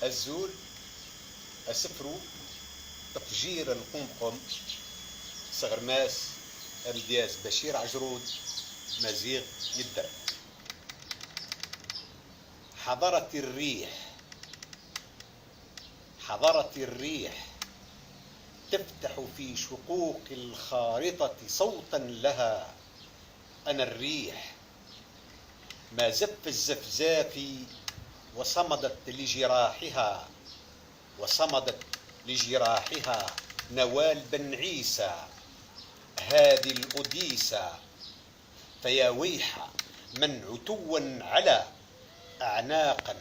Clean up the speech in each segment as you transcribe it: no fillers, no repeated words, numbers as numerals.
الزول أسفرو تفجير القمقم صغرماس أمدياس بشير عجرود مزيغ يدر. حضرت الريح تفتح في شقوق الخارطة صوتا لها. أنا الريح ما زف الزفزاف وصمدت لجراحها نوال بن عيسى هذه الأديسة. فيا ويح من عتوا على أعناقا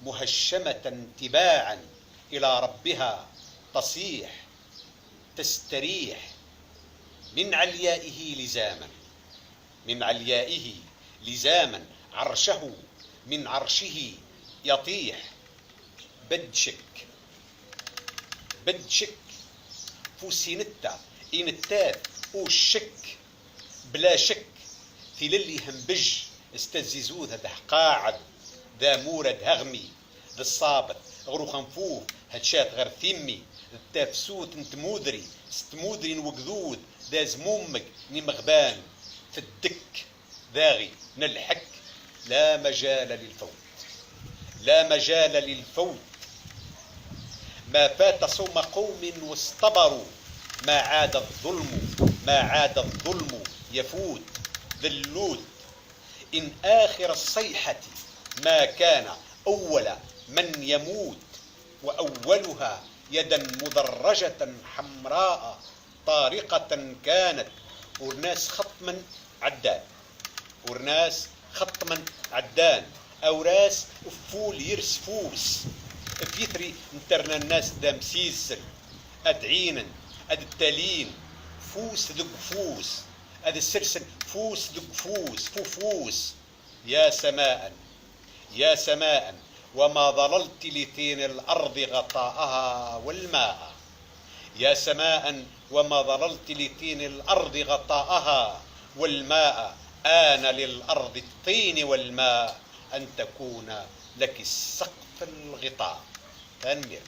مهشمة تباعا إلى ربها تصيح تستريح من عليائه لزاما عرشه من عرشه يطيح. بدشك فوسينتا إنتاث والشك بلا شك في للي همبج استزيزوه ذا قاعد ذا مورد هغمي ذا الصابت غرو خنفوف هتشات غير ثمي التافسوت انت ستمودري وقذوذ ذا زمومك نمغبان في الدك ذاغي نلحك. لا مجال للفوت ما فات صوم قوم واصطبروا. ما عاد الظلم يفوت ذلوت. إن آخر الصيحة ما كان أول من يموت. وأولها يدا مدرجة حمراء طارقة كانت. ورناس خطما عدان أوراس أفول يرس فوس فيثري انترنا الناس دام سيسل أدعينا التالين فوس ذق فوس أد السرسل فوس ذق فوس. يا سماء وما ظللت لثين الأرض غطاءها والماء. يا سماء وما ظللت لثين الأرض غطاءها والماء. آن للأرض الطين والماء أن تكون لك السقف الغطاء. تنمر